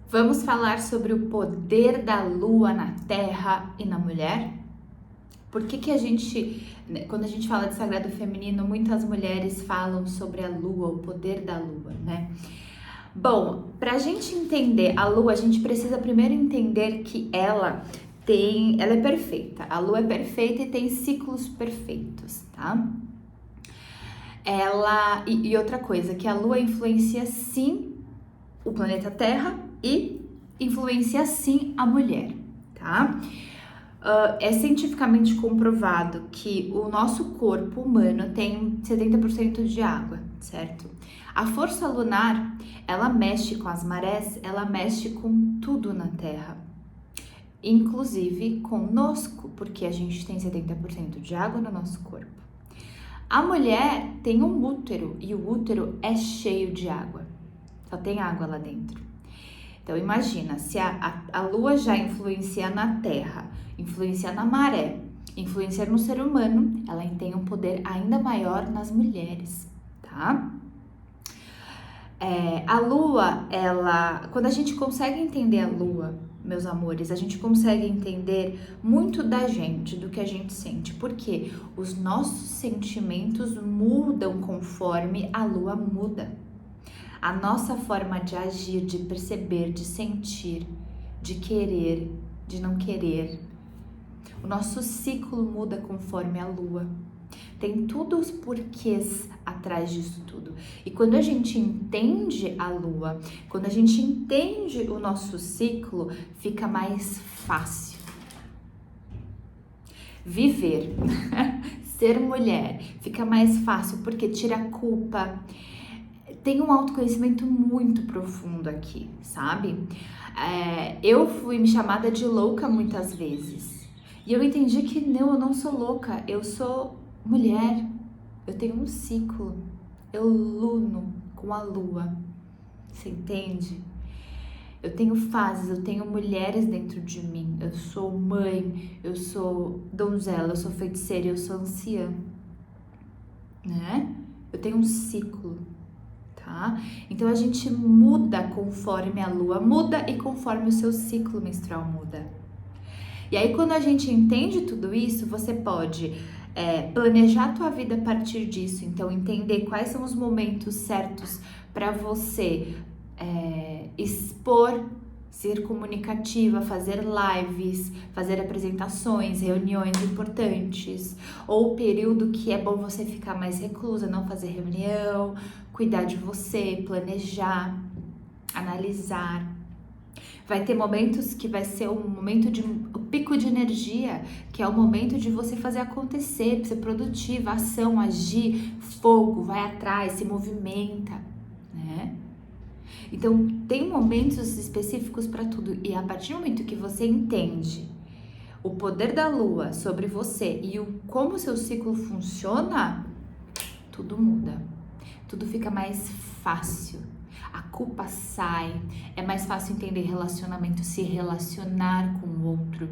Vamos falar sobre o poder da lua na terra e na mulher? Por que a gente, quando a gente fala de sagrado feminino, muitas mulheres falam sobre a lua, o poder da lua, né? Bom, para a gente entender a lua, a gente precisa primeiro entender que ela é perfeita. A lua é perfeita e tem ciclos perfeitos, tá? E outra coisa, que a lua influencia sim o planeta Terra e influencia sim a mulher, tá? É cientificamente comprovado que o nosso corpo humano tem 70% de água, certo? A força lunar, ela mexe com as marés, ela mexe com tudo na Terra, inclusive conosco, porque a gente tem 70% de água no nosso corpo. A mulher tem um útero e o útero é cheio de água, só tem água lá dentro. Então imagina, se a lua já influencia na terra, influencia na maré, influencia no ser humano, ela tem um poder ainda maior nas mulheres, tá? A lua, quando a gente consegue entender a lua, meus amores, a gente consegue entender muito da gente, do que a gente sente, porque os nossos sentimentos mudam conforme a lua muda. A nossa forma de agir, de perceber, de sentir, de querer, de não querer. O nosso ciclo muda conforme a lua. Tem tudo os porquês atrás disso tudo. E quando a gente entende a lua, quando a gente entende o nosso ciclo, fica mais fácil. Viver, ser mulher, fica mais fácil porque tira a culpa. Tem um autoconhecimento muito profundo aqui, sabe? Eu fui me chamada de louca muitas vezes. E eu entendi que não, eu não sou louca, eu sou mulher. Eu tenho um ciclo, eu luno com a lua, você entende? Eu tenho fases, eu tenho mulheres dentro de mim. Eu sou mãe, eu sou donzela, eu sou feiticeira, eu sou anciã, né? Eu tenho um ciclo. Tá? Então a gente muda conforme a lua muda e conforme o seu ciclo menstrual muda. E aí quando a gente entende tudo isso, você pode planejar a tua vida a partir disso. Então entender quais são os momentos certos para você expor, ser comunicativa, fazer lives, fazer apresentações, reuniões importantes, ou o período que é bom você ficar mais reclusa, não fazer reunião, cuidar de você, planejar, analisar. Vai ter momentos que vai ser o pico de energia, que é o momento de você fazer acontecer, ser produtiva, ação, agir, fogo, vai atrás, se movimenta, né? Então, tem momentos específicos para tudo. E a partir do momento que você entende o poder da lua sobre você e como o seu ciclo funciona, tudo muda. Tudo fica mais fácil. A culpa sai. É mais fácil entender relacionamento, se relacionar com o outro.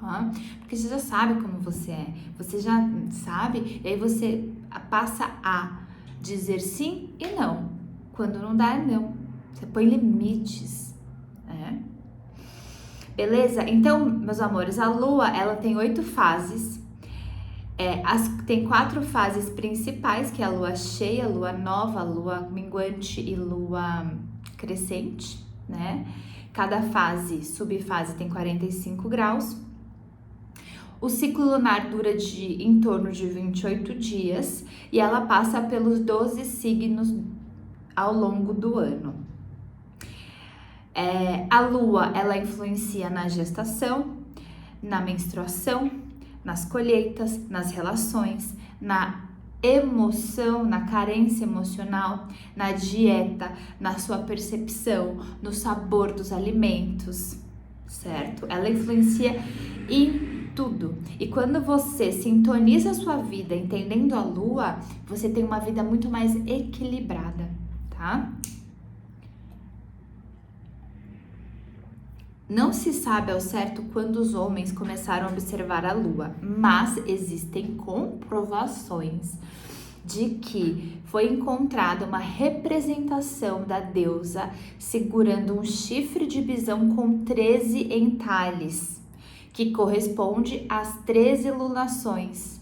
Tá? Porque você já sabe como você é. Você já sabe. E aí você passa a dizer sim e não. Quando não dá, não. Você põe limites, né? Beleza? Então, meus amores, a lua, ela tem 8 fases. Tem 4 fases principais, que é a lua cheia, a lua nova, a lua minguante e lua crescente, né? Cada fase, subfase, tem 45 graus. O ciclo lunar dura em torno de 28 dias e ela passa pelos 12 signos ao longo do ano. A lua, ela influencia na gestação, na menstruação, nas colheitas, nas relações, na emoção, na carência emocional, na dieta, na sua percepção, no sabor dos alimentos, certo? Ela influencia em tudo. E quando você sintoniza a sua vida entendendo a lua, você tem uma vida muito mais equilibrada, tá? Não se sabe ao certo quando os homens começaram a observar a lua, mas existem comprovações de que foi encontrada uma representação da deusa segurando um chifre de bisão com 13 entalhes, que corresponde às 13 lunações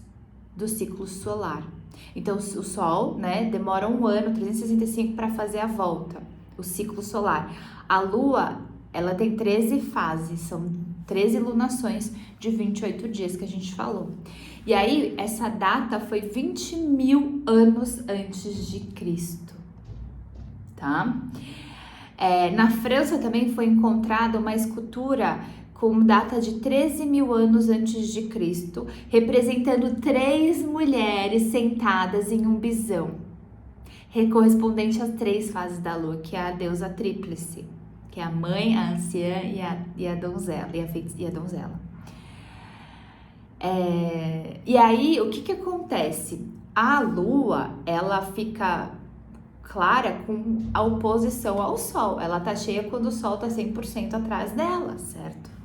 do ciclo solar. Então, o Sol, né, demora um ano, 365, para fazer a volta, o ciclo solar. A Lua, ela tem 13 fases, são 13 lunações de 28 dias que a gente falou. E aí, essa data foi 20 mil anos antes de Cristo, tá? Na França também foi encontrada uma escultura com data de 13 mil anos antes de Cristo, representando 3 mulheres sentadas em um bisão, correspondente às 3 fases da lua, que é a deusa tríplice, que é a mãe, a anciã e a donzela, e a donzela. E aí, o que acontece? A lua, ela fica clara com a oposição ao sol. Ela tá cheia quando o sol tá 100% atrás dela, certo?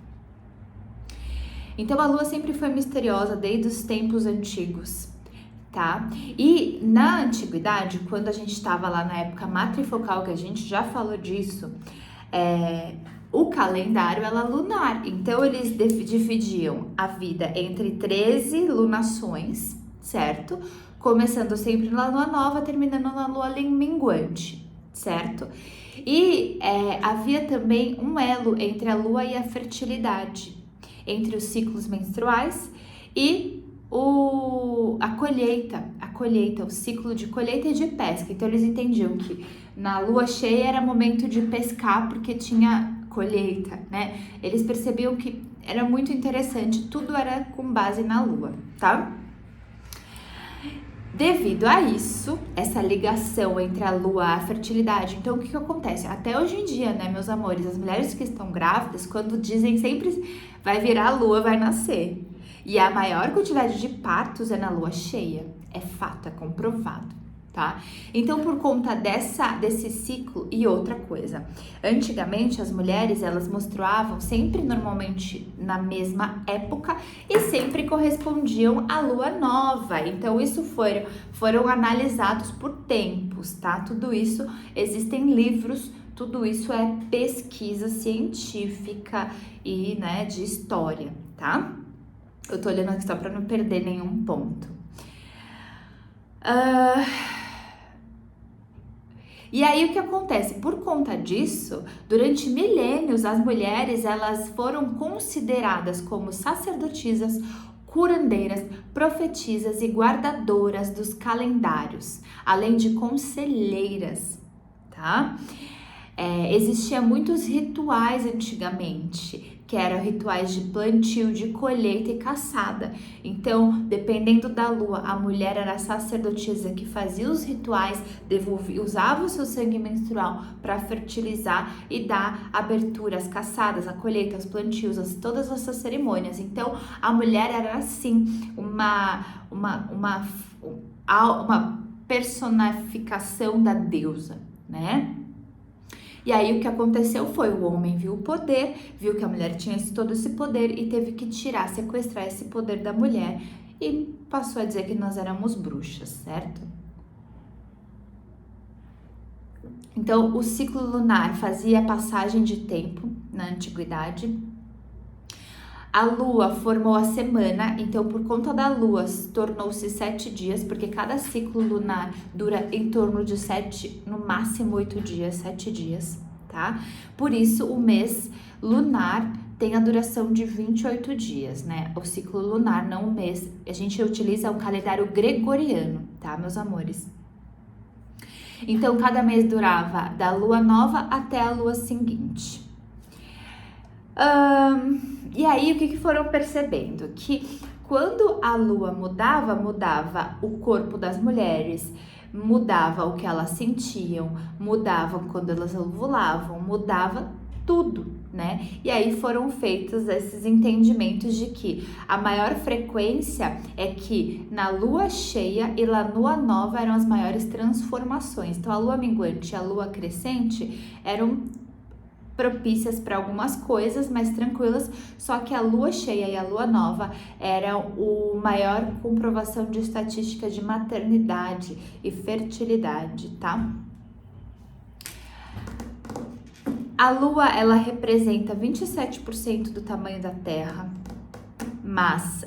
Então, a lua sempre foi misteriosa desde os tempos antigos, tá? E na antiguidade, quando a gente estava lá na época matrifocal, que a gente já falou disso, o calendário era lunar. Então, eles dividiam a vida entre 13 lunações, certo? Começando sempre na lua nova, terminando na lua minguante, certo? E havia também um elo entre a lua e a fertilidade, entre os ciclos menstruais e a colheita, o ciclo de colheita e de pesca. Então, eles entendiam que na lua cheia era momento de pescar porque tinha colheita, né? Eles percebiam que era muito interessante, tudo era com base na lua, tá? Devido a isso, essa ligação entre a lua e a fertilidade, então o que acontece? Até hoje em dia, né, meus amores, as mulheres que estão grávidas, quando dizem sempre vai virar a lua, vai nascer. E a maior quantidade de partos é na lua cheia, é fato, é comprovado, tá? Então, por conta desse ciclo e outra coisa, antigamente as mulheres, elas menstruavam sempre normalmente na mesma época e sempre correspondiam à lua nova. Então, isso foram analisados por tempos, tá? Tudo isso, existem livros, tudo isso é pesquisa científica e, né, de história, tá? Eu tô olhando aqui só pra não perder nenhum ponto. E aí, o que acontece? Por conta disso, durante milênios, as mulheres, elas foram consideradas como sacerdotisas, curandeiras, profetisas e guardadoras dos calendários, além de conselheiras, tá? Existiam muitos rituais antigamente, que eram rituais de plantio, de colheita e caçada. Então, dependendo da lua, a mulher era a sacerdotisa que fazia os rituais, usava o seu sangue menstrual para fertilizar e dar abertura às caçadas, à colheita, aos plantios, todas essas cerimônias. Então, a mulher era assim, uma personificação da deusa, né? E aí, o que aconteceu foi, o homem viu o poder, viu que a mulher tinha todo esse poder e teve que sequestrar esse poder da mulher e passou a dizer que nós éramos bruxas, certo? Então, o ciclo lunar fazia passagem de tempo na antiguidade. A lua formou a semana, então por conta da lua tornou-se 7 dias, porque cada ciclo lunar dura em torno de 7, no máximo 8 dias, 7 dias, tá? Por isso o mês lunar tem a duração de 28 dias, né? O ciclo lunar, não o mês. A gente utiliza o calendário gregoriano, tá, meus amores? Então cada mês durava da lua nova até a lua seguinte. E aí, o que foram percebendo? Que quando a lua mudava o corpo das mulheres, mudava o que elas sentiam, mudavam quando elas ovulavam, mudava tudo, né? E aí foram feitos esses entendimentos de que a maior frequência é que na lua cheia e na lua nova eram as maiores transformações. Então, a lua minguante e a lua crescente eram propícias para algumas coisas, mais tranquilas, só que a lua cheia e a lua nova eram o maior comprovação de estatística de maternidade e fertilidade, tá? A lua, ela representa 27% do tamanho da Terra, mas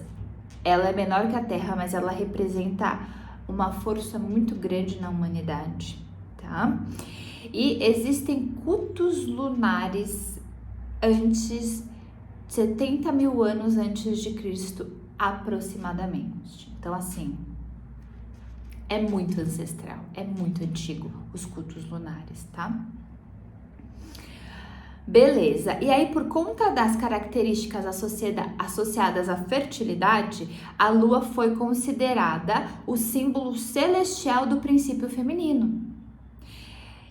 ela é menor que a Terra, mas ela representa uma força muito grande na humanidade, tá? E existem cultos lunares antes, 70 mil anos antes de Cristo, aproximadamente. Então, assim, é muito ancestral, é muito antigo os cultos lunares, tá? Beleza, e aí por conta das características associadas à fertilidade, a lua foi considerada o símbolo celestial do princípio feminino.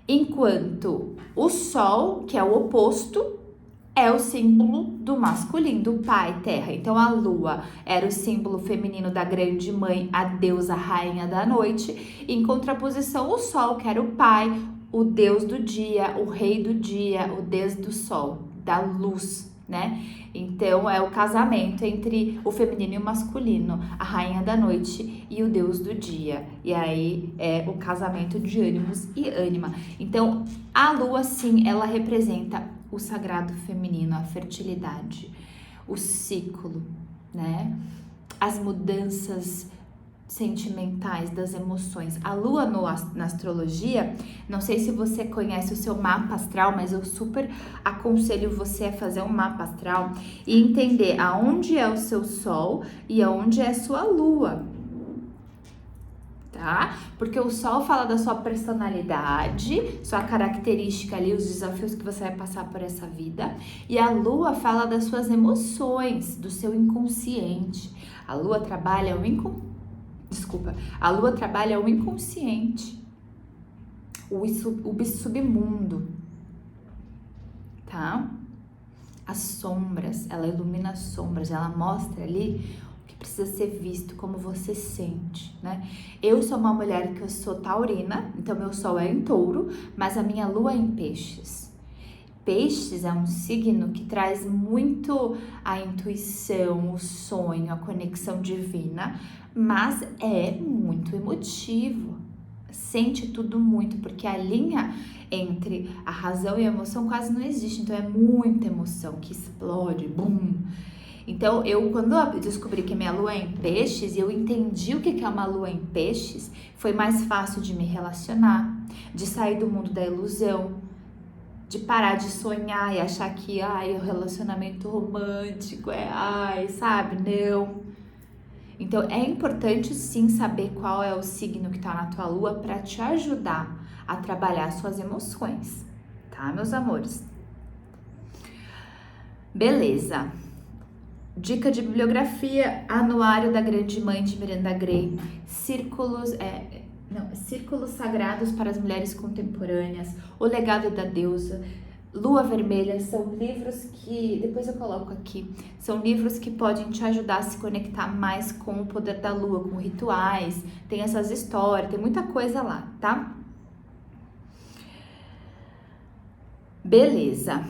Enquanto o sol, que é o oposto, é o símbolo do masculino, do pai, terra. Então a lua era o símbolo feminino da grande mãe, a deusa rainha da noite, em contraposição o sol, que era o pai, o deus do dia, o rei do dia, o deus do sol, da luz, né? Então é o casamento entre o feminino e o masculino, a rainha da noite e o deus do dia. E aí é o casamento de ânimos e ânima. Então a lua, sim, ela representa o sagrado feminino, a fertilidade, o ciclo, né? As mudanças sentimentais, das emoções. A lua na astrologia, não sei se você conhece o seu mapa astral, mas eu super aconselho você a fazer um mapa astral e entender aonde é o seu sol e aonde é a sua lua, tá? Porque o sol fala da sua personalidade, sua característica ali, os desafios que você vai passar por essa vida, e a lua fala das suas emoções, do seu inconsciente. A lua trabalha a lua trabalha o inconsciente, o submundo, tá? As sombras, ela ilumina as sombras, ela mostra ali o que precisa ser visto, como você sente, né? Eu sou uma mulher que eu sou taurina, então meu sol é em touro, mas a minha lua é em peixes. Peixes é um signo que traz muito a intuição, o sonho, a conexão divina, mas é muito emotivo, sente tudo muito, porque a linha entre a razão e a emoção quase não existe, então é muita emoção que explode, bum. Então quando eu descobri que minha lua é em peixes e eu entendi o que é uma lua em peixes, foi mais fácil de me relacionar, de sair do mundo da ilusão, de parar de sonhar e achar que o relacionamento romântico sabe, não. Então é importante sim saber qual é o signo que tá na tua lua para te ajudar a trabalhar suas emoções, tá, meus amores? Beleza. Dica de bibliografia: Anuário da Grande Mãe de Miranda Gray, Círculos Sagrados para as Mulheres Contemporâneas, O Legado da Deusa, Lua Vermelha. São livros que, depois eu coloco aqui, são livros que podem te ajudar a se conectar mais com o poder da lua, com rituais, tem essas histórias, tem muita coisa lá, tá? Beleza.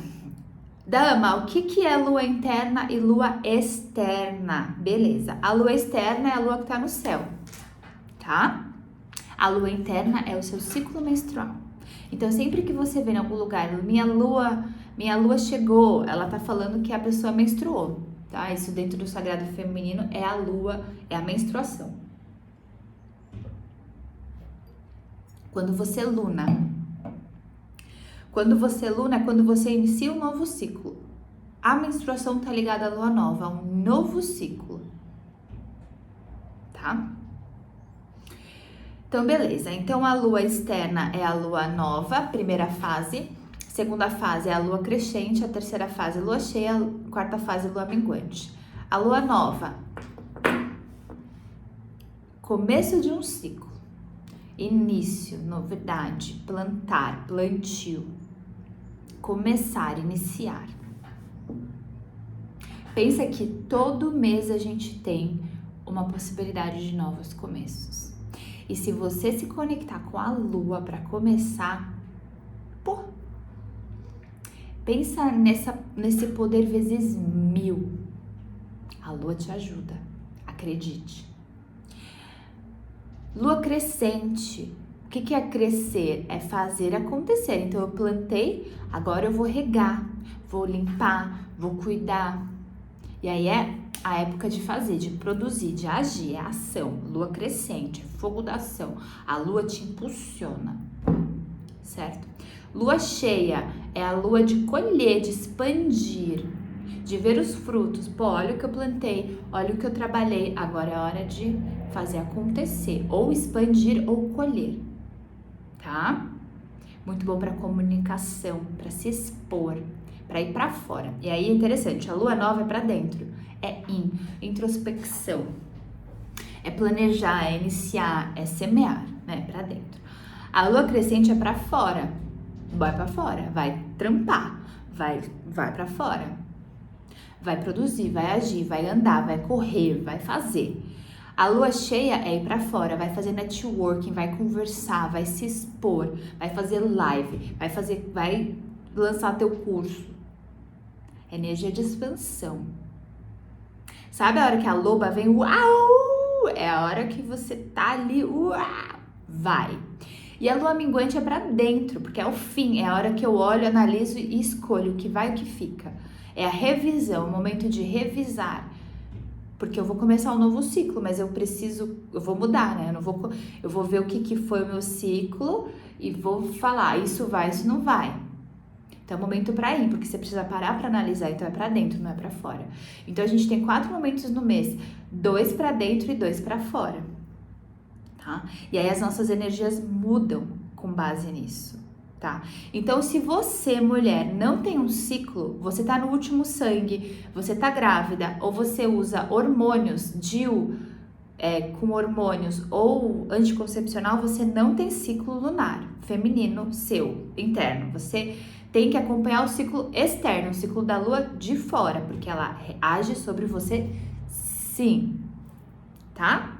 Dama, o que é lua interna e lua externa? Beleza, a lua externa é a lua que tá no céu, tá? A lua interna é o seu ciclo menstrual. Então, sempre que você vê em algum lugar, minha lua chegou, ela tá falando que a pessoa menstruou, tá? Isso dentro do sagrado feminino é a lua, é a menstruação. Quando você luna é quando você inicia um novo ciclo. A menstruação tá ligada à lua nova, a um novo ciclo, tá? Então, beleza. Então, a lua externa é a lua nova, primeira fase. Segunda fase é a lua crescente. A terceira fase é lua cheia. A quarta fase é lua minguante. A lua nova, começo de um ciclo. Início, novidade, plantar, plantio. Começar, iniciar. Pensa que todo mês a gente tem uma possibilidade de novos começos. E se você se conectar com a lua para começar, Pensa nesse poder vezes 1000. A lua te ajuda, acredite. Lua crescente. O que é crescer? É fazer acontecer. Então eu plantei, agora eu vou regar, vou limpar, vou cuidar. E aí é a época de fazer, de produzir, de agir, é ação. Lua crescente, fogo da ação. A lua te impulsiona, certo? Lua cheia é a lua de colher, de expandir, de ver os frutos. Pô, olha o que eu plantei, olha o que eu trabalhei. Agora é hora de fazer acontecer, ou expandir ou colher, tá? Muito bom para comunicação, para se expor, para ir para fora. E aí é interessante, a lua nova é para dentro, é introspecção, é planejar, é iniciar, é semear, né? Para dentro. A lua crescente é para fora, vai para fora, vai trampar, vai para fora, vai produzir, vai agir, vai andar, vai correr, vai fazer. A lua cheia é ir pra fora, vai fazer networking, vai conversar, vai se expor, vai fazer live, vai lançar teu curso. É energia de expansão. Sabe a hora que a loba vem, uau! É a hora que você tá ali, uau! Vai. E a lua minguante é pra dentro, porque é o fim, é a hora que eu olho, analiso e escolho o que vai e o que fica. É a revisão, o momento de revisar. Porque eu vou começar um novo ciclo, mas eu vou mudar, né? Eu vou ver o que foi o meu ciclo e vou falar, isso vai, isso não vai. Então é momento para ir, porque você precisa parar para analisar, então é para dentro, não é para fora. Então a gente tem 4 momentos no mês, 2 para dentro e 2 para fora, tá? E aí as nossas energias mudam com base nisso. Tá? Então, se você, mulher, não tem um ciclo, você tá no último sangue, você tá grávida, ou você usa hormônios, DIU, com hormônios ou anticoncepcional, você não tem ciclo lunar feminino seu, interno. Você tem que acompanhar o ciclo externo, o ciclo da lua de fora, porque ela age sobre você sim, tá?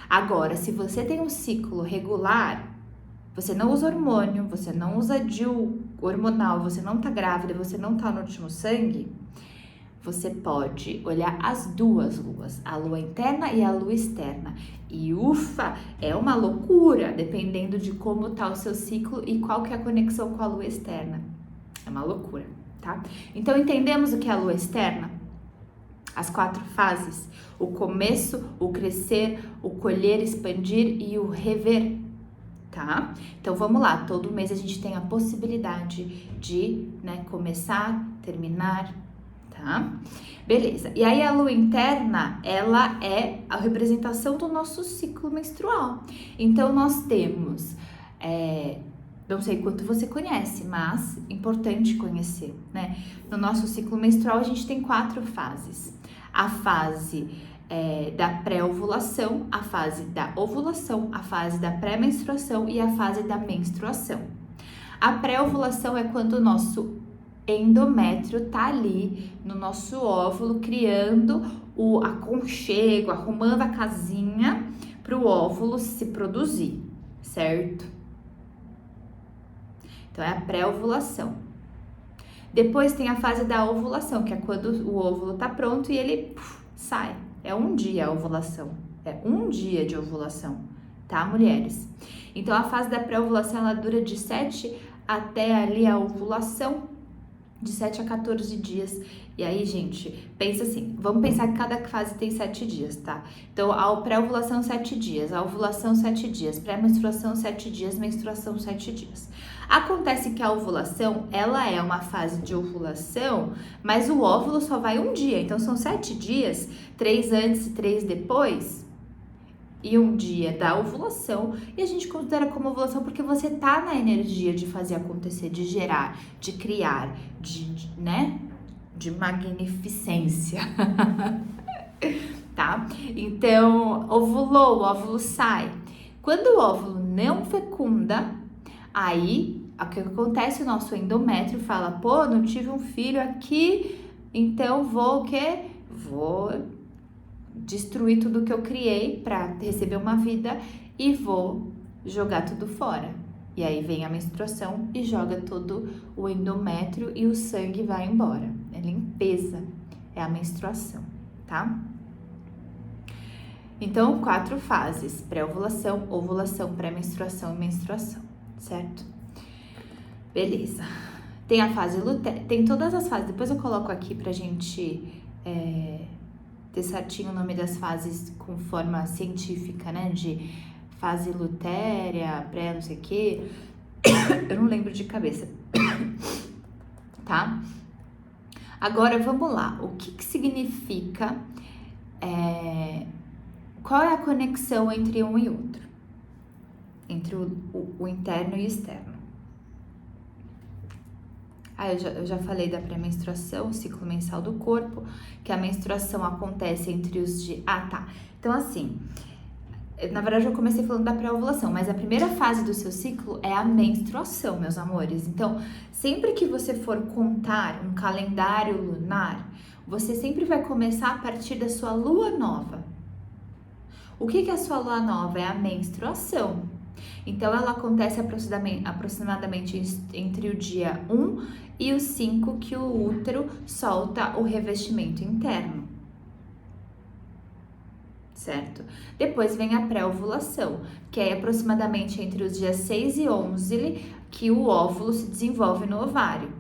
Agora, se você tem um ciclo regular, você não usa hormônio, você não usa DIU hormonal, você não tá grávida, você não tá no último sangue, você pode olhar as duas luas, a lua interna e a lua externa. E ufa, é uma loucura, dependendo de como tá o seu ciclo e qual que é a conexão com a lua externa. É uma loucura, tá? Então, entendemos o que é a lua externa? As 4 fases, o começo, o crescer, o colher, expandir e o rever. Tá? Então vamos lá, todo mês a gente tem a possibilidade de, né, começar, terminar, tá? Beleza, e aí a lua interna, ela é a representação do nosso ciclo menstrual. Então nós temos, não sei quanto você conhece, mas importante conhecer, né? No nosso ciclo menstrual a gente tem 4 fases. A fase da pré-ovulação, a fase da ovulação, a fase da pré-menstruação e a fase da menstruação. A pré-ovulação é quando o nosso endométrio tá ali no nosso óvulo, criando o aconchego, arrumando a casinha para o óvulo se produzir, certo? Então é a pré-ovulação. Depois tem a fase da ovulação, que é quando o óvulo tá pronto e ele sai. É um dia a ovulação, é um dia de ovulação, tá, mulheres? Então, a fase da pré-ovulação, ela dura de 7 até ali a ovulação, de 7 a 14 dias. E aí, gente, pensa assim, vamos pensar que cada fase tem 7 dias, tá? Então, a pré-ovulação 7 dias, a ovulação 7 dias, pré-menstruação 7 dias, menstruação 7 dias. Acontece que a ovulação, ela é uma fase de ovulação, mas o óvulo só vai um dia. Então, são 7 dias, 3 antes e 3 depois, e um dia da ovulação. E a gente considera como ovulação porque você tá na energia de fazer acontecer, de gerar, de criar, né? De magnificência. Tá? Então, ovulou, o óvulo sai. Quando o óvulo não fecunda, aí o que acontece? O nosso endométrio fala, pô, não tive um filho aqui, então vou o quê? Vou destruir tudo que eu criei para receber uma vida e vou jogar tudo fora. E aí vem a menstruação e joga todo o endométrio e o sangue vai embora. É limpeza, é a menstruação, tá? Então, 4 fases: pré-ovulação, ovulação, pré-menstruação e menstruação, certo? Beleza. Tem a fase luteal, tem todas as fases. Depois eu coloco aqui pra gente ter certinho o nome das fases com forma científica, né? De fase lutéria, pré não sei o quê. Eu não lembro de cabeça. Tá? Agora, vamos lá. O que significa... qual é a conexão entre um e outro? Entre o interno e o externo. Eu já falei da pré-menstruação, o ciclo mensal do corpo, que a menstruação acontece entre os dias... Ah, tá. Então, assim, na verdade eu comecei falando da pré-ovulação, mas a primeira fase do seu ciclo é a menstruação, meus amores. Então, sempre que você for contar um calendário lunar, você sempre vai começar a partir da sua lua nova. O que é a sua lua nova? É a menstruação. Então, ela acontece aproximadamente entre o dia 1 e o 5 que o útero solta o revestimento interno. Certo? Depois vem a pré-ovulação, que é aproximadamente entre os dias 6 e 11 que o óvulo se desenvolve no ovário.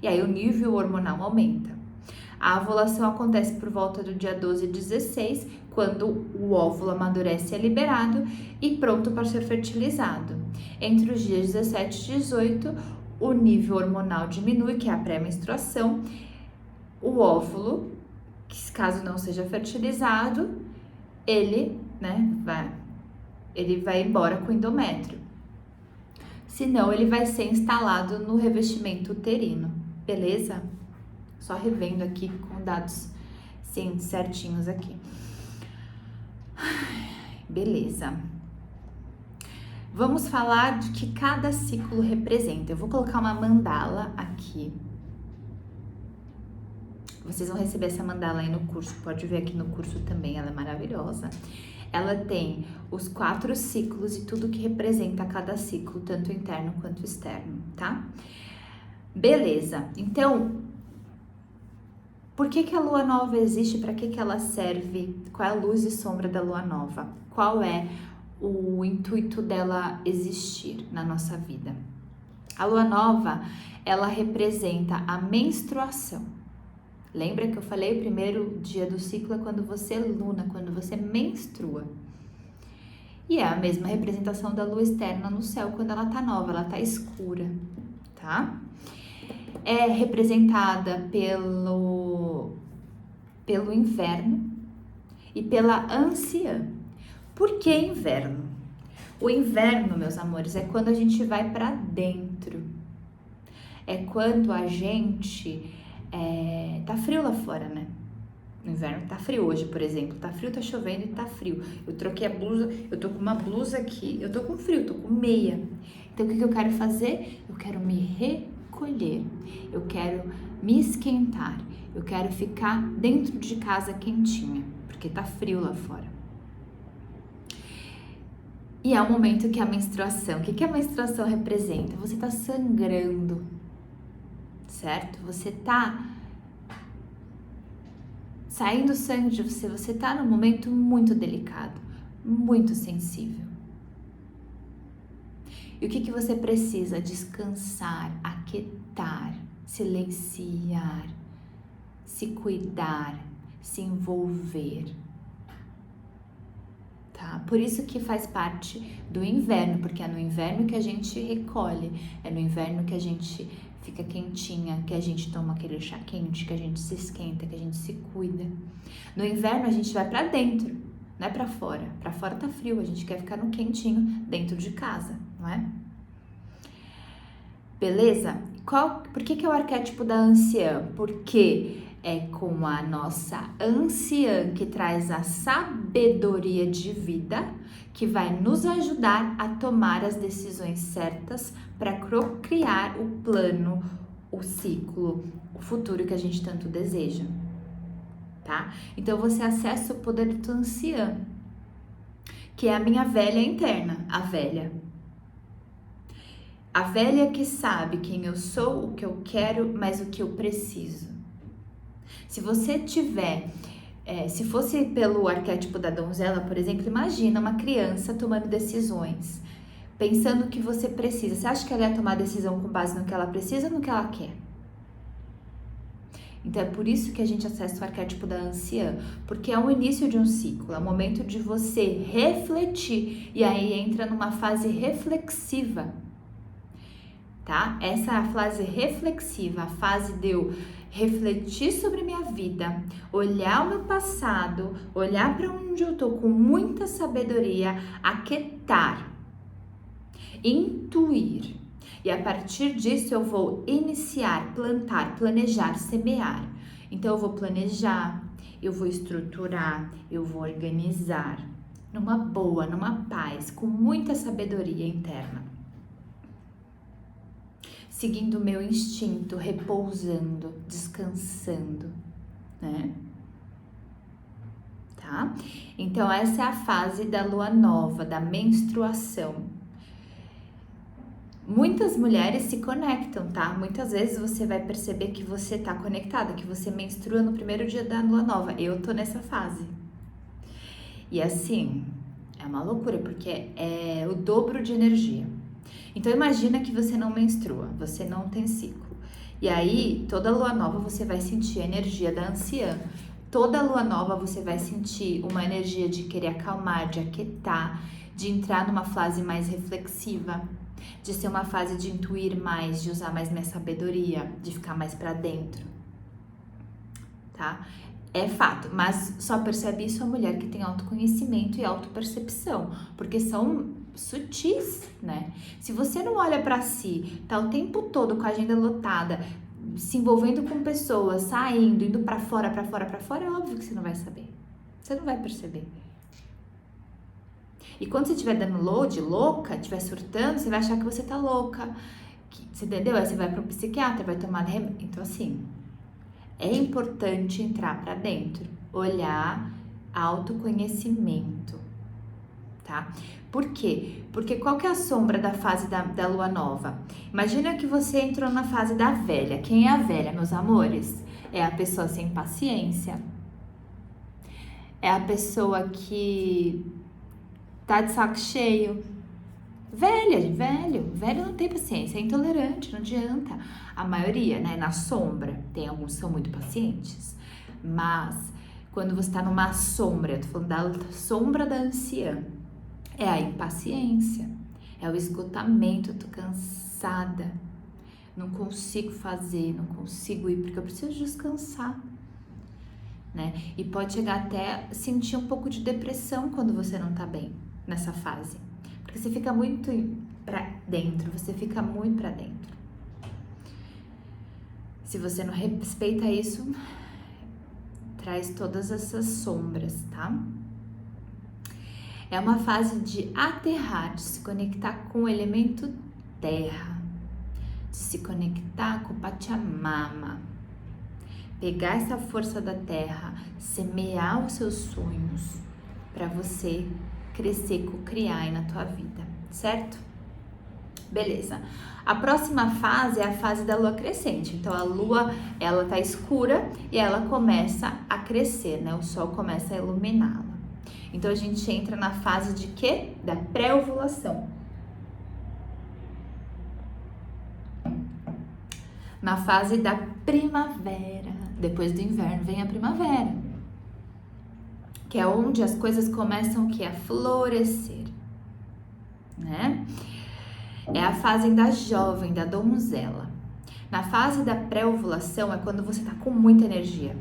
E aí o nível hormonal aumenta. A ovulação acontece por volta do dia 12 e 16, quando o óvulo amadurece e é liberado e pronto para ser fertilizado. Entre os dias 17 e 18, o nível hormonal diminui, que é a pré-menstruação. O óvulo, que caso não seja fertilizado, ele vai embora com o endométrio. Senão, ele vai ser instalado no revestimento uterino, beleza? Só revendo aqui com dados certinhos aqui. Beleza. Vamos falar de que cada ciclo representa. Eu vou colocar uma mandala aqui. Vocês vão receber essa mandala aí no curso. Pode ver aqui no curso também, ela é maravilhosa. Ela tem os 4 ciclos e tudo que representa cada ciclo, tanto interno quanto externo, tá? Beleza. Então, por que a lua nova existe? Para que ela serve? Qual é a luz e sombra da lua nova? Qual é o intuito dela existir na nossa vida? A lua nova, ela representa a menstruação. Lembra que eu falei, o primeiro dia do ciclo é quando você luna, quando você menstrua. E é a mesma representação da lua externa no céu quando ela tá nova, ela tá escura, tá? É representada pelo inverno e pela anciã. Por que inverno? O inverno, meus amores, é quando a gente vai para dentro. É quando a gente... tá frio lá fora, né? No inverno tá frio hoje, por exemplo. Tá frio, tá chovendo e tá frio. Eu troquei a blusa, eu tô com uma blusa aqui, eu tô com frio, tô com meia. Então, o que eu quero fazer? Eu quero me recolher, eu quero me esquentar, eu quero ficar dentro de casa quentinha, porque tá frio lá fora. E é o momento que a menstruação, o que a menstruação representa? Você tá sangrando, certo? Você tá saindo sangue de você tá num momento muito delicado, muito sensível. E o que você precisa? Descansar, aquietar, silenciar, se cuidar, se envolver. Tá? Por isso que faz parte do inverno, porque é no inverno que a gente recolhe, é no inverno que a gente fica quentinha, que a gente toma aquele chá quente, que a gente se esquenta, que a gente se cuida. No inverno a gente vai pra dentro, não é pra fora. Pra fora tá frio, a gente quer ficar no quentinho dentro de casa, não é? Beleza? Por que é o arquétipo da anciã? Porque é com a nossa anciã que traz a sabedoria de vida, que vai nos ajudar a tomar as decisões certas para criar o plano, o ciclo, o futuro que a gente tanto deseja, tá? Então você acessa o poder do anciã, que é a minha velha interna, a velha. A velha que sabe quem eu sou, o que eu quero, mas o que eu preciso. Se você tiver, se fosse pelo arquétipo da donzela, por exemplo, imagina uma criança tomando decisões, pensando o que você precisa. Você acha que ela ia tomar decisão com base no que ela precisa ou no que ela quer? Então é por isso que a gente acessa o arquétipo da anciã, porque é o início de um ciclo, é o momento de você refletir e aí entra numa fase reflexiva, tá? Essa é a fase reflexiva, a fase de eu refletir sobre minha vida, olhar o meu passado, olhar para onde eu tô com muita sabedoria, aquietar, intuir. E a partir disso eu vou iniciar, plantar, planejar, semear. Então eu vou planejar, eu vou estruturar, eu vou organizar, numa boa, numa paz, com muita sabedoria interna. Seguindo o meu instinto, repousando, descansando, né? Tá? Então essa é a fase da lua nova, da menstruação. Muitas mulheres se conectam, tá? Muitas vezes você vai perceber que você tá conectada, que você menstrua no primeiro dia da lua nova. Eu tô nessa fase. E assim, é uma loucura, porque é o dobro de energia. Então imagina que você não menstrua, você não tem ciclo. E aí, toda lua nova você vai sentir a energia da anciã. Toda lua nova você vai sentir uma energia de querer acalmar, de aquietar, de entrar numa fase mais reflexiva, de ser uma fase de intuir mais, de usar mais minha sabedoria, de ficar mais pra dentro, tá? É fato, mas só percebe isso a mulher que tem autoconhecimento e autopercepção, porque são sutis, né? Se você não olha pra si, tá o tempo todo com a agenda lotada, se envolvendo com pessoas, saindo, indo pra fora, é óbvio que você não vai saber. Você não vai perceber. E quando você estiver dando load, louca, estiver surtando, você vai achar que você tá louca. Você entendeu? Aí você vai pro psiquiatra, vai tomar remédio. Então, assim, é importante entrar pra dentro, olhar, autoconhecimento, tá? Por quê? Porque qual que é a sombra da fase da lua nova? Imagina que você entrou na fase da velha. Quem é a velha, meus amores? É a pessoa sem paciência. É a pessoa que tá de saco cheio. Velho não tem paciência, é intolerante, não adianta. A maioria, né, na sombra, tem alguns que são muito pacientes, mas quando você tá numa sombra, eu tô falando da sombra da anciã, é a impaciência, é o esgotamento, eu tô cansada, não consigo fazer, não consigo ir, porque eu preciso descansar, né? E pode chegar até sentir um pouco de depressão quando você não tá bem nessa fase. Porque você fica muito pra dentro, Se você não respeita isso, traz todas essas sombras, tá? É uma fase de aterrar, de se conectar com o elemento terra, de se conectar com o Pachamama, pegar essa força da terra, semear os seus sonhos para você crescer, co-criar aí na tua vida, certo? Beleza. A próxima fase é a fase da lua crescente. Então, a lua, ela tá escura e ela começa a crescer, né? O sol começa a iluminá-la. Então, a gente entra na fase de quê? Da pré-ovulação. Na fase da primavera. Depois do inverno vem a primavera, que é onde as coisas começam a florescer, né? É a fase da jovem, da donzela. Na fase da pré-ovulação é quando você tá com muita energia.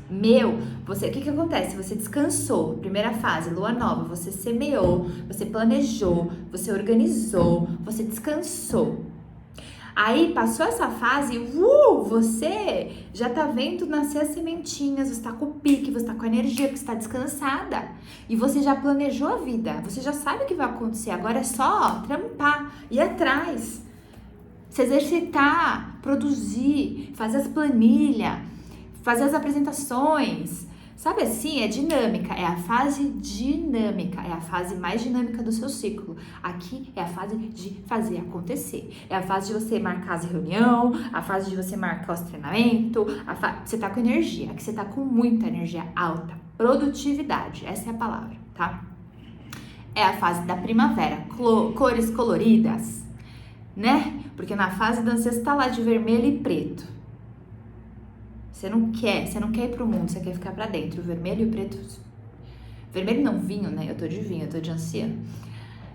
O que acontece? Você descansou, primeira fase, lua nova, você semeou, você planejou, você organizou, você descansou. Aí passou essa fase, você já tá vendo nascer as sementinhas, você tá com o pique, você tá com a energia, porque você tá descansada. E você já planejou a vida, você já sabe o que vai acontecer. Agora é só trampar, ir atrás, se exercitar, produzir, fazer as planilhas, fazer as apresentações, Sabe assim? É dinâmica, é a fase dinâmica, é a fase mais dinâmica do seu ciclo. Aqui é a fase de fazer acontecer. É a fase de você marcar as reuniões, a fase de você marcar os treinamentos, você tá com energia, aqui você tá com muita energia alta. Produtividade, essa é a palavra, tá? É a fase da primavera, cores coloridas, né? Porque na fase da você tá lá de vermelho e preto. Você não quer ir pro mundo, você quer ficar pra dentro. O vermelho e o preto. Vermelho não, vinho, né? Eu tô de vinho, eu tô de anciã.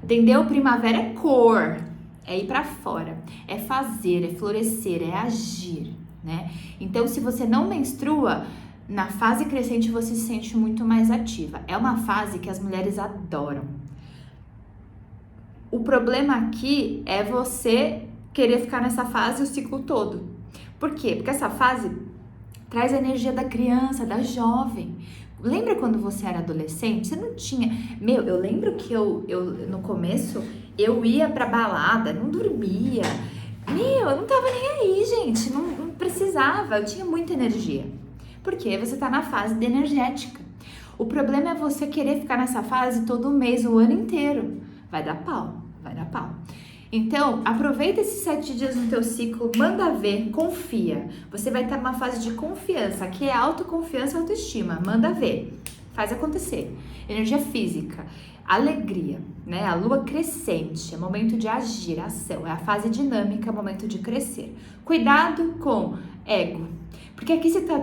Entendeu? Primavera é cor, é ir pra fora, é fazer, é florescer, é agir, né? Então, se você não menstrua, na fase crescente você se sente muito mais ativa. É uma fase que as mulheres adoram. O problema aqui é você querer ficar nessa fase o ciclo todo. Por quê? Porque essa fase traz a energia da criança, da jovem. Lembra quando você era adolescente? Você não tinha... eu lembro que eu no começo, eu ia pra balada, não dormia. Eu não tava nem aí, gente. Não precisava, eu tinha muita energia. Porque você tá na fase de energética. O problema é você querer ficar nessa fase todo mês, o ano inteiro. Vai dar pau, vai dar pau. Então, aproveita esses 7 dias no teu ciclo, manda ver, confia. Você vai estar numa fase de confiança, que é autoconfiança e autoestima. Manda ver, faz acontecer. Energia física, alegria, né? A lua crescente, é momento de agir, ação. É a fase dinâmica, é momento de crescer. Cuidado com ego, porque aqui você tá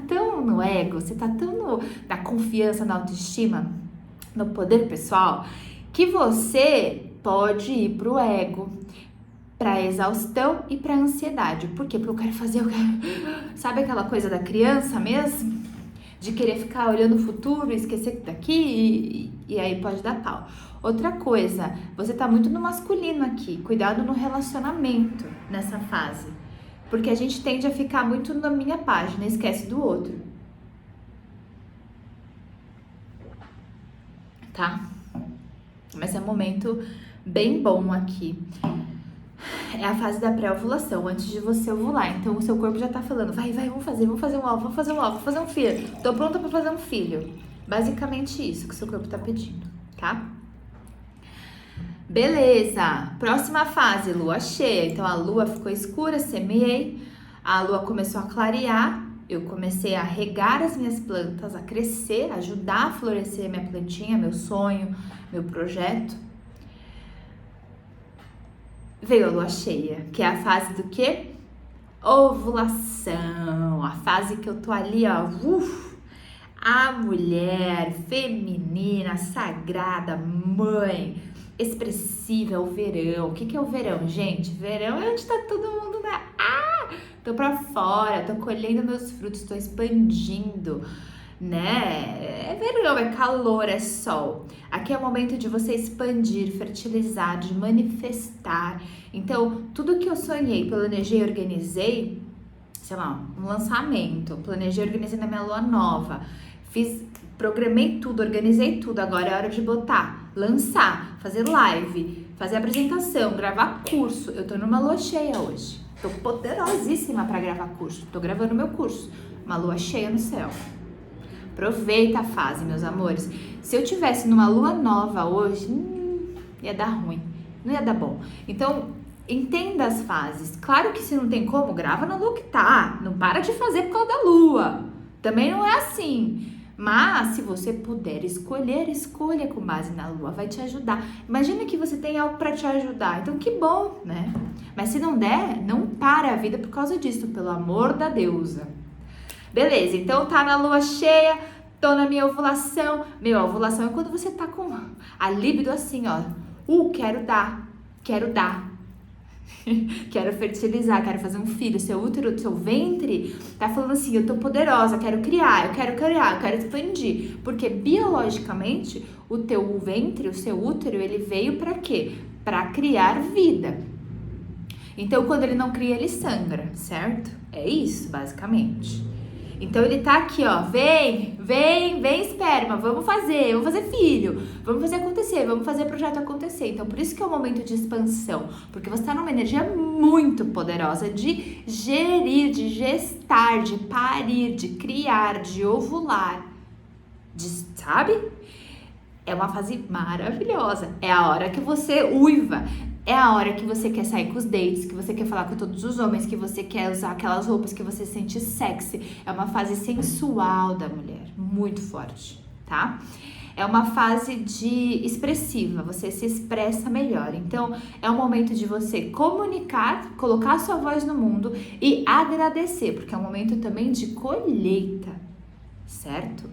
tão no ego, você tá tão na confiança, na autoestima, no poder pessoal, que você pode ir pro ego, pra exaustão e pra ansiedade. Por quê? Porque eu quero fazer, sabe aquela coisa da criança mesmo? De querer ficar olhando o futuro, esquecer daqui e aí pode dar pau. Outra coisa, você tá muito no masculino aqui, cuidado no relacionamento nessa fase. Porque a gente tende a ficar muito na minha página, esquece do outro. Tá? Mas é um momento bem bom aqui. É a fase da pré-ovulação, antes de você ovular. Então o seu corpo já tá falando, vai, vamos fazer um ovo, vamos fazer um filho. Tô pronta pra fazer um filho. Basicamente isso que o seu corpo tá pedindo, tá? Beleza, próxima fase, lua cheia. Então a lua ficou escura, semeei, a lua começou a clarear, eu comecei a regar as minhas plantas, a crescer, ajudar a florescer minha plantinha, meu sonho, meu projeto. Veio a lua cheia, que é a fase do quê? Ovulação, a fase que eu tô ali, ó, a mulher feminina, sagrada, mãe, expressiva, é o verão. O que é o verão, gente? Verão é onde tá todo mundo tô pra fora, tô colhendo meus frutos, tô expandindo, né? É verão, é calor, é sol. Aqui é o momento de você expandir, fertilizar, de manifestar. Então, tudo que eu sonhei, planejei, organizei, sei lá, um lançamento, planejei, organizei na minha lua nova, programei tudo, organizei tudo, agora é hora de botar, lançar, fazer live, fazer apresentação, gravar curso. Eu tô numa lua cheia hoje, tô poderosíssima pra gravar curso, tô gravando meu curso, uma lua cheia no céu. Aproveita a fase, meus amores. Se eu tivesse numa lua nova hoje, ia dar ruim, não ia dar bom. Então, entenda as fases. Claro que se não tem como, grava na lua que tá. Não para de fazer por causa da lua. Também não é assim. Mas, se você puder escolher, escolha com base na lua. Vai te ajudar. Imagina que você tem algo pra te ajudar. Então, que bom, né? Mas se não der, não para a vida por causa disso. Pelo amor da deusa. Beleza, então tá na lua cheia, tô na minha ovulação. Meu, a ovulação é quando você tá com a líbido assim, ó. Quero dar. Quero fertilizar, quero fazer um filho. Seu útero, seu ventre tá falando assim, eu tô poderosa, quero criar, eu quero expandir. Porque biologicamente, o teu ventre, o seu útero, ele veio pra quê? Pra criar vida. Então, quando ele não cria, ele sangra, certo? É isso, basicamente. Então ele tá aqui, ó, vem esperma, vamos fazer filho, vamos fazer acontecer, vamos fazer o projeto acontecer. Então por isso que é um momento de expansão, porque você tá numa energia muito poderosa de gerir, de gestar, de parir, de criar, de ovular, sabe? É uma fase maravilhosa, é a hora que você uiva. É a hora que você quer sair com os dates, que você quer falar com todos os homens, que você quer usar aquelas roupas que você sente sexy. É uma fase sensual da mulher, muito forte, tá? É uma fase de expressiva, você se expressa melhor. Então, é um momento de você comunicar, colocar a sua voz no mundo e agradecer, porque é um momento também de colheita, certo?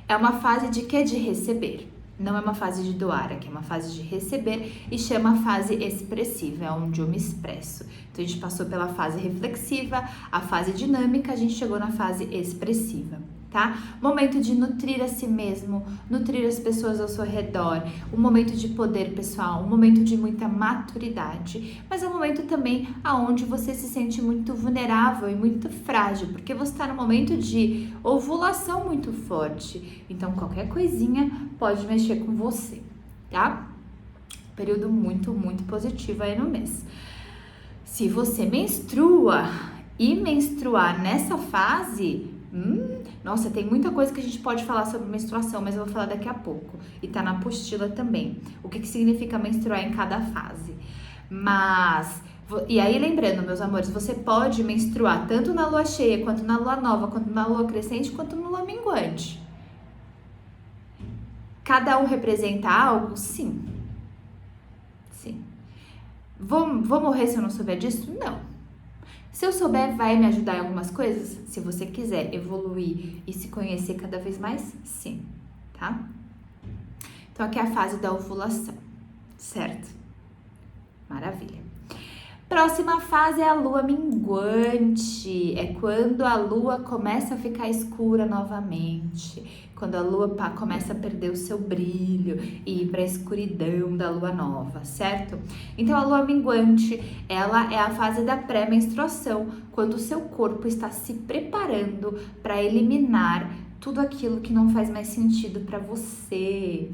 É uma fase de quê? De receber. Não é uma fase de doar, aqui é uma fase de receber e chama fase expressiva, é onde eu me expresso. Então a gente passou pela fase reflexiva, a fase dinâmica, a gente chegou na fase expressiva, tá? Momento de nutrir a si mesmo, nutrir as pessoas ao seu redor, um momento de poder pessoal, um momento de muita maturidade, mas é um momento também aonde você se sente muito vulnerável e muito frágil, porque você está num momento de ovulação muito forte, então qualquer coisinha pode mexer com você, tá? Período muito, muito positivo aí no mês. Se você menstrua e menstruar nessa fase, nossa, tem muita coisa que a gente pode falar sobre menstruação, mas eu vou falar daqui a pouco. E tá na apostila também. O que significa menstruar em cada fase. Mas, e aí lembrando, meus amores, você pode menstruar tanto na lua cheia, quanto na lua nova, quanto na lua crescente, quanto na lua minguante. Cada um representa algo? Sim. Sim. Vou morrer se eu não souber disso? Não. Se eu souber, vai me ajudar em algumas coisas? Se você quiser evoluir e se conhecer cada vez mais, sim, tá? Então, aqui é a fase da ovulação, certo? Maravilha. Próxima fase é a lua minguante. É quando a lua começa a ficar escura novamente. Quando a lua começa a perder o seu brilho e ir para a escuridão da lua nova, certo? Então a lua minguante, ela é a fase da pré-menstruação, quando o seu corpo está se preparando para eliminar tudo aquilo que não faz mais sentido para você,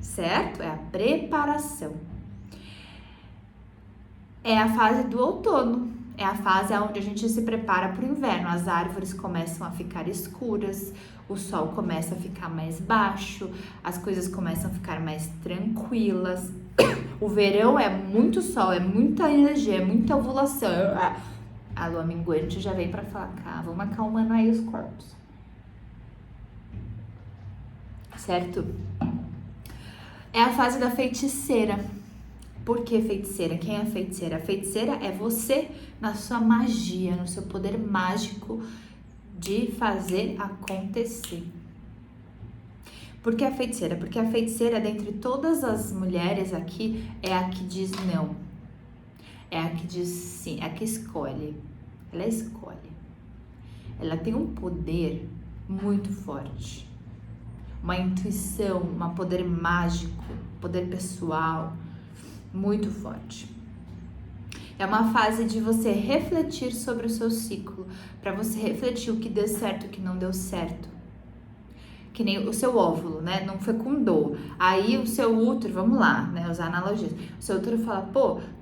certo? É a preparação. É a fase do outono, é a fase onde a gente se prepara para o inverno. As árvores começam a ficar escuras, o sol começa a ficar mais baixo, as coisas começam a ficar mais tranquilas. O verão é muito sol, é muita energia, é muita ovulação. A lua minguante já vem para falar, vamos acalmando aí os corpos. Certo? É a fase da feiticeira. Por que feiticeira? Quem é a feiticeira? A feiticeira é você na sua magia, no seu poder mágico de fazer acontecer. Por que a feiticeira? Porque a feiticeira, dentre todas as mulheres aqui, é a que diz não. É a que diz sim, é a que escolhe. Ela escolhe. Ela tem um poder muito forte. Uma intuição, um poder mágico, poder pessoal muito forte. É uma fase de você refletir sobre o seu ciclo, para você refletir o que deu certo, o que não deu certo. Que nem o seu óvulo, né? Não fecundou. Aí o seu útero, vamos lá, né? Usar analogias. O seu útero fala,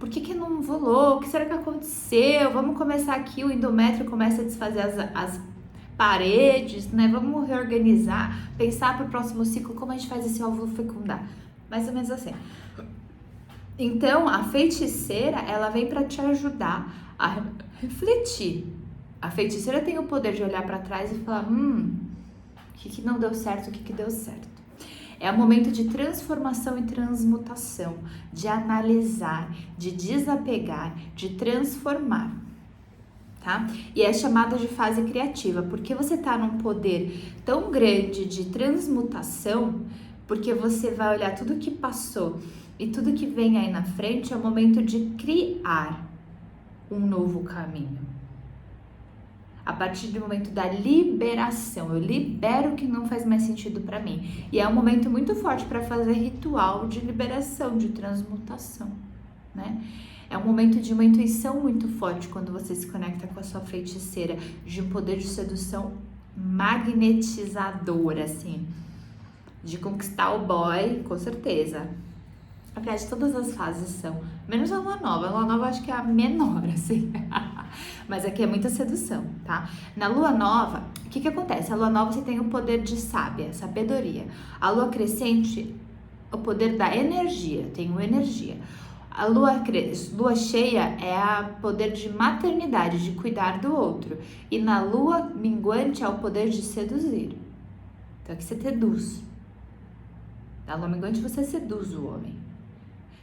por que não ovulou? O que será que aconteceu? Vamos começar aqui, o endométrio começa a desfazer as paredes, né? Vamos reorganizar, pensar para o próximo ciclo como a gente faz esse óvulo fecundar. Mais ou menos assim. Então, a feiticeira, ela vem para te ajudar a refletir. A feiticeira tem o poder de olhar para trás e falar, o que não deu certo, o que deu certo. É um momento de transformação e transmutação, de analisar, de desapegar, de transformar, tá? E é chamada de fase criativa, porque você tá num poder tão grande de transmutação, porque você vai olhar tudo que passou e tudo que vem aí na frente, é o momento de criar um novo caminho. A partir do momento da liberação, eu libero o que não faz mais sentido para mim. E é um momento muito forte para fazer ritual de liberação, de transmutação. né? É um momento de uma intuição muito forte quando você se conecta com a sua feiticeira, de um poder de sedução magnetizador, assim, de conquistar o boy, com certeza. Aliás, todas as fases são, menos a lua nova. A lua nova eu acho que é a menor, assim. Mas aqui é muita sedução, tá? Na lua nova, o que acontece? A lua nova você tem o poder de sábia, sabedoria. A lua crescente, o poder da energia, tenho energia. A lua cheia é o poder de maternidade, de cuidar do outro. E na lua minguante é o poder de seduzir. Então aqui você seduz. Na lua minguante você seduz o homem.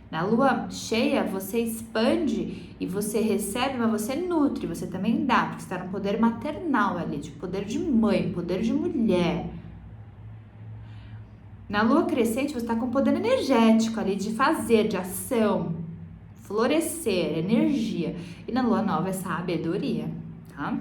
Na lua cheia, você expande e você recebe, mas você nutre, você também dá, porque você está no poder maternal ali, de poder de mãe, poder de mulher. Na lua crescente, você está com poder energético ali, de fazer, de ação, florescer, energia. E na lua nova é sabedoria, tá?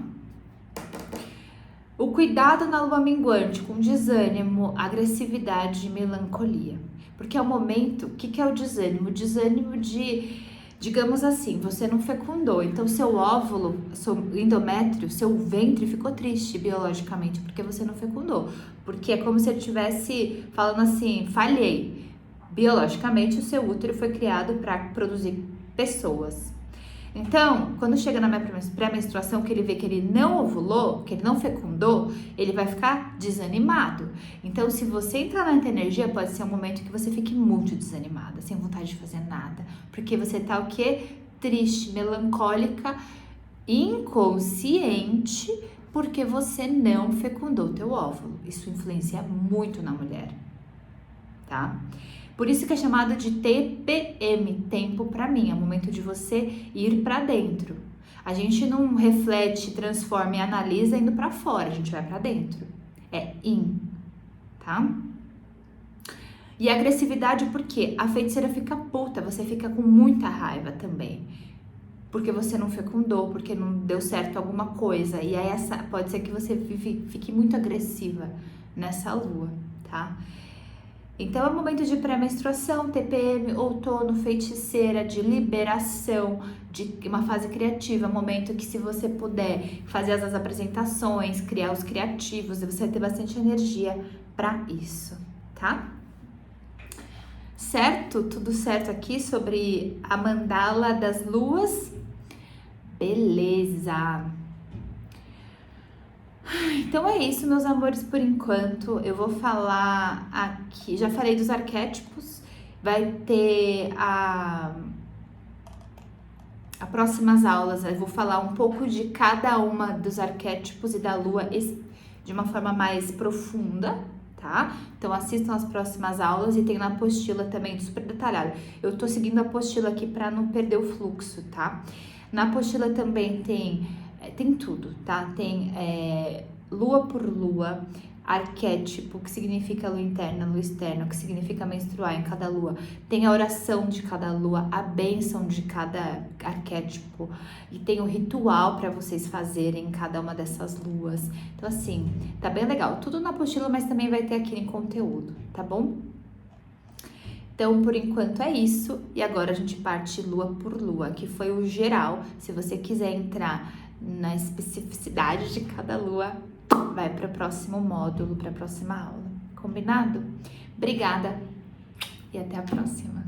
O cuidado na lua minguante com desânimo, agressividade e melancolia. Porque é o momento, o que é o desânimo? O desânimo de, digamos assim, você não fecundou, então seu óvulo, seu endométrio, seu ventre ficou triste biologicamente, porque você não fecundou. Porque é como se ele estivesse falando assim, falhei. Biologicamente, o seu útero foi criado para produzir pessoas. Então, quando chega na pré-menstruação, que ele vê que ele não ovulou, que ele não fecundou, ele vai ficar desanimado. Então, se você entrar na energia, pode ser um momento que você fique muito desanimada, sem vontade de fazer nada. Porque você tá o quê? Triste, melancólica, inconsciente, porque você não fecundou teu óvulo. Isso influencia muito na mulher, tá? Por isso que é chamado de TPM, tempo pra mim, é o momento de você ir pra dentro. A gente não reflete, transforma e analisa indo pra fora, a gente vai pra dentro. É in, tá? E a agressividade, por quê? A feiticeira fica puta, você fica com muita raiva também. Porque você não fecundou, porque não deu certo alguma coisa. E aí pode ser que você fique muito agressiva nessa lua, tá? Então é um momento de pré-menstruação, TPM, outono, feiticeira, de liberação, de uma fase criativa, momento que se você puder fazer as apresentações, criar os criativos, você vai ter bastante energia para isso, tá? Certo? Tudo certo aqui sobre a mandala das luas? Beleza! Então é isso, meus amores, por enquanto. Eu vou falar aqui, já falei dos arquétipos, vai ter as próximas aulas, eu vou falar um pouco de cada uma dos arquétipos e da lua de uma forma mais profunda, tá? Então assistam as próximas aulas e tem na apostila também super detalhado. Eu tô seguindo a apostila aqui para não perder o fluxo, tá? Na apostila também tem tudo, tá? Tem lua por lua, arquétipo, que significa lua interna, lua externa, que significa menstruar em cada lua. Tem a oração de cada lua, a bênção de cada arquétipo. E tem o ritual para vocês fazerem em cada uma dessas luas. Então, assim, tá bem legal. Tudo na apostila, mas também vai ter aqui em conteúdo, tá bom? Então, por enquanto é isso. E agora a gente parte lua por lua, que foi o geral. Se você quiser entrar na especificidade de cada lua, vai para o próximo módulo, para a próxima aula. Combinado? Obrigada e até a próxima.